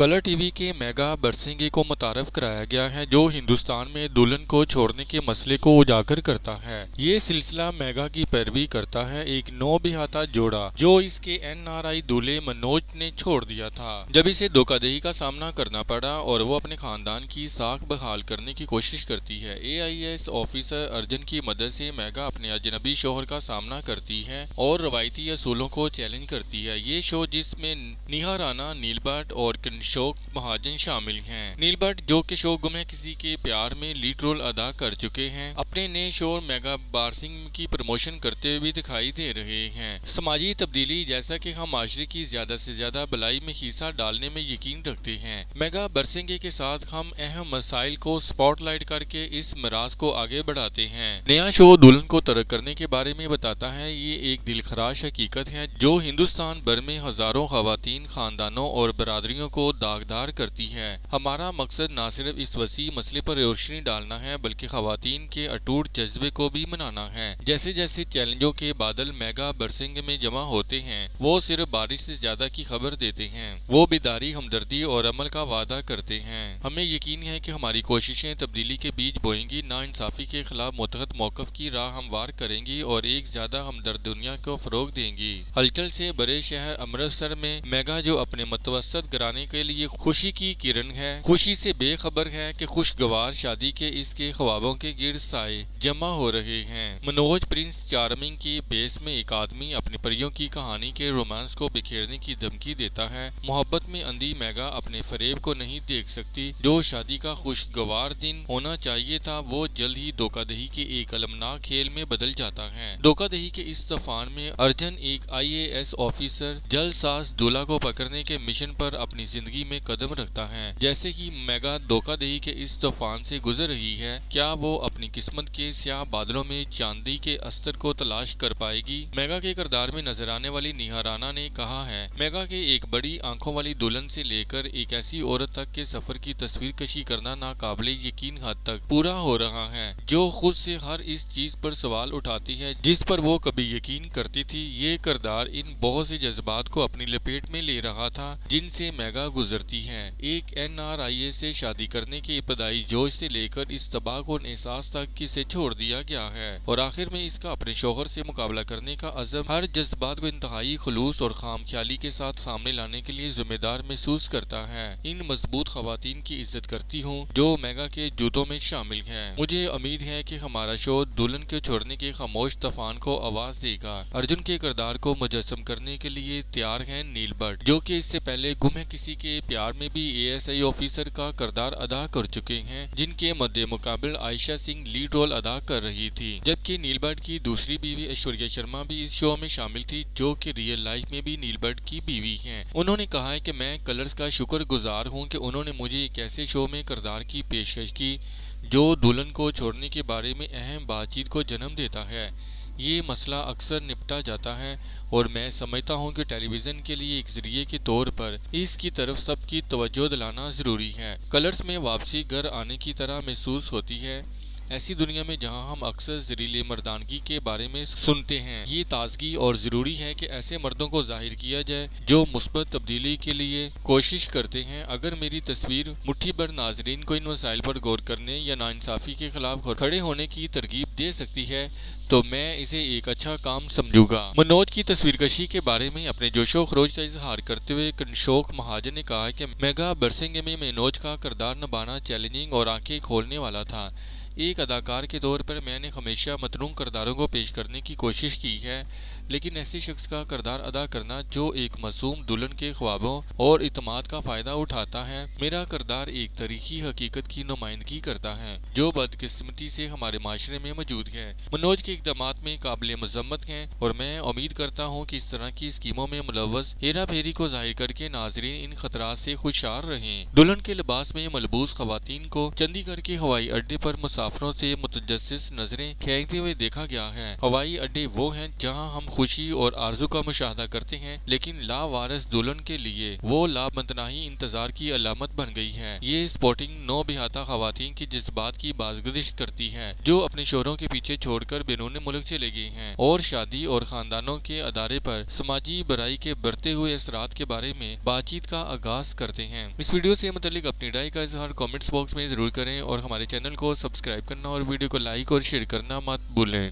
Colour TV के mega बरसिंगे को मुतारफ कराया गया है जो हिंदुस्तान में दुल्हन को छोड़ने के मसले को उजागर करता है। ये सिलसिला मेगा की पैरवी करता है एक नौ बिहाता जोड़ा जो इसके NRI दूल्हे मनोज ने छोड़ दिया था जब इसे धोखाधड़ी का सामना करना पड़ा और वो अपने खानदान की साख बहाल करने की कोशिश करती है। AIS ऑफिसर अर्जुन की मदद से मेगा अपने अजनबी शोहर का सामना करती है और रवायती असूलों को चैलेंज करती है। ये शो जिसमें नेहा राणा, नील भट्ट और किशोर महाजन शामिल हैं। नील भट्ट जो कि शो गुम है किसी के प्यार में लीड रोल अदा कर चुके हैं, अपने नए शो मेगा बारसिंग की प्रमोशन करते हुए दिखाई दे रहे हैं। समाजी तब्दीली जैसा कि हम माशरे की ज्यादा से ज्यादा भलाई में हिस्सा डालने में यकीन रखते हैं। मेगा बरसिंगे के साथ हम अहम मसाइल को स्पॉटलाइट करके इस मिराज को आगे बढ़ाते हैं। नया शो दुल्हन को तर्क करने के बारे में बताता है। ये एक दिलखराश हकीकत है जो हिंदुस्तान भर में हजारों खवातीन, खानदानों और बरादरियों को दागदार करती है। हमारा मकसद न सिर्फ इस वसी मसले पर रोशनी डालना है बल्कि खवातीन के अटूट जज्बे को भी मनाना है। जैसे जैसे चैलेंजों के बादल मेगा बरसिंग में जमा होते हैं वो सिर्फ बारिश से ज्यादा की खबर देते हैं। वो बेदारी, हमदर्दी और अमल का वादा करते हैं। हमें यकीन है कि हमारी कोशिशें तब्दीली के बीज बोएंगी, नाइंसाफी के खिलाफ मुतहद मौकफ की राह हमवार करेंगी और एक ज्यादा हमदर्द दुनिया को फरोग देंगी। हलचल से बड़े शहर अमृतसर में मेगा जो अपने मतवसत घराने के लिए खुशी की किरण है, खुशी से बेखबर है कि खुशगवार शादी के इसके ख्वाबों के गिर्द साए जमा हो रहे हैं। मनोज प्रिंस चार्मिंग की बेस में एक आदमी अपनी परियों की कहानी के रोमांस को बिखेरने की धमकी देता है। मोहब्बत में अंधी मेगा अपने फरेब को नहीं देख सकती। जो शादी का खुशगवार दिन होना चाहिए था वो जल्द ही धोखाधड़ी के एक अलमनाक खेल में बदल जाता है। धोखाधड़ी के इस तूफान में अर्जुन एक IAS ऑफिसर जल्दसाज दूल्हा को पकड़ने के मिशन पर अपनी जिंदगी में कदम रखता है। जैसे ही मेगा धोखाधड़ी के इस तूफान से गुजर रही है, क्या वो अपनी किस्मत के स्याह बादलों में चांदी के अस्तर को तलाश कर पाएगी? मेगा के किरदार में नजर आने वाली नेहा राणा ने कहा है, मेगा के एक बड़ी आंखों वाली दुल्हन से लेकर एक ऐसी औरत तक के सफर की तस्वीर कशी करना नाकाबिले यकीन हद तक पूरा हो रहा है जो खुद से हर इस चीज पर सवाल उठाती है जिस पर वो कभी यकीन करती थी। ये किरदार इन बहुत से जज्बात को अपनी लपेट में ले रहा था जिनसे मेगा गुजरती है। एक NRI से शादी करने के इब्तदाई जोश से लेकर इस तबाहकुन एहसास तक कि इसे छोड़ दिया गया है और आखिर में इसका अपने शोहर से मुकाबला करने का अज़म हर जज्बात को इंतहाई खुलूस और खामख्याली के साथ सामने लाने के लिए जिम्मेदार महसूस करता है। इन मजबूत खवातीन की इज्जत करती हूँ जो मेगा के जूतों में शामिल है। मुझे उम्मीद है कि हमारा शो दुल्हन के छोड़ने के खामोश तूफान को आवाज देगा। अर्जुन के किरदार को मुजस्सम करने के लिए तैयार है नील भट्ट जो कि इससे पहले गुम है किसी के प्यार में भी ASI ऑफिसर का किरदार अदा कर चुके हैं, जिनके मद्दे मुकाबिल आयशा सिंह लीड रोल अदा कर रही थी। जबकि नील भट्ट की दूसरी बीवी ऐश्वर्या शर्मा भी इस शो में शामिल थी जो कि रियल लाइफ में भी नील भट्ट की बीवी हैं। उन्होंने कहा है कि मैं कलर्स का शुक्रगुजार हूं कि उन्होंने मुझे एक ऐसे शो में किरदार की पेशकश की जो दुल्हन को छोड़ने के बारे में अहम बातचीत को जन्म देता है। ये मसला अक्सर निपटा जाता है और मैं समझता हूँ कि टेलीविज़न के लिए एक जरिए के तौर पर इसकी तरफ सबकी तवज्जो दिलाना ज़रूरी है। कलर्स में वापसी घर आने की तरह महसूस होती है। ऐसी दुनिया में जहां हम अक्सर जरीले मर्दानगी के बारे में सुनते हैं, ये ताजगी और ज़रूरी है कि ऐसे मर्दों को जाहिर किया जाए जो मुस्बत तब्दीली के लिए कोशिश करते हैं। अगर मेरी तस्वीर मुट्ठी भर नाजरीन को इन मसाइल पर गौर करने या नाइंसाफ़ी के खिलाफ खड़े होने की तरगीब दे सकती है तो मैं इसे एक अच्छा काम समझूंगा। मनोज की तस्वीरकशी के बारे में अपने जोशो खरोज का इजहार करते हुए किशोर महाजन ने कहा कि मेगा बरसिंगे में मनोज का किरदार निभाना चैलेंजिंग और आंखें खोलने वाला था। एक अदाकार के तौर पर मैंने हमेशा मतनूं किरदारों को पेश करने की कोशिश की है, लेकिन ऐसे शख्स का किरदार अदा करना जो एक मासूम दुल्हन के ख्वाबों और इत्मीनान का फ़ायदा उठाता है। मेरा किरदार एक तारीखी हकीकत की नुमाइंदगी करता है जो बदकिस्मती से हमारे माशरे में मौजूद है। मनोज के इक़दामात में काबिल मज़म्मत हैं और मैं उम्मीद करता हूँ कि इस तरह की स्कीमों में मुलव्वस हेरा फेरी को जाहिर करके नाजरीन इन खतरात से खुशार रहें। दुल्हन के लिबास में मलबूस खवातीन को चंडीगढ़ के हवाई अड्डे पर मुसाफिर مسافروں سے متجسس نظریں کھینچتے ہوئے دیکھا گیا ہے۔ ہوائی اڈے وہ ہیں جہاں ہم خوشی اور آرزو کا مشاہدہ کرتے ہیں، لیکن لاوارث دلہن کے لیے وہ لامتناہی انتظار کی علامت بن گئی ہے۔ یہ سپورٹنگ نو بہاتہ خواتین کے جذبات کی بازگشت کرتی ہے، جو اپنے شوہروں کے پیچھے چھوڑ کر بیرون ملک چلے گئے ہیں اور شادی اور خاندانوں کے ادارے پر سماجی برائی کے بڑھتے ہوئے اثرات کے بارے میں بات چیت کا آغاز کرتے ہیں۔ اس ویڈیو سے متعلق اپنی رائے کا اظہار کامنٹس باکس میں ضرور کریں اور ہمارے چینل کو سبسکرائب کرنا اور ویڈیو کو لائک اور شیئر کرنا مت بھولیں۔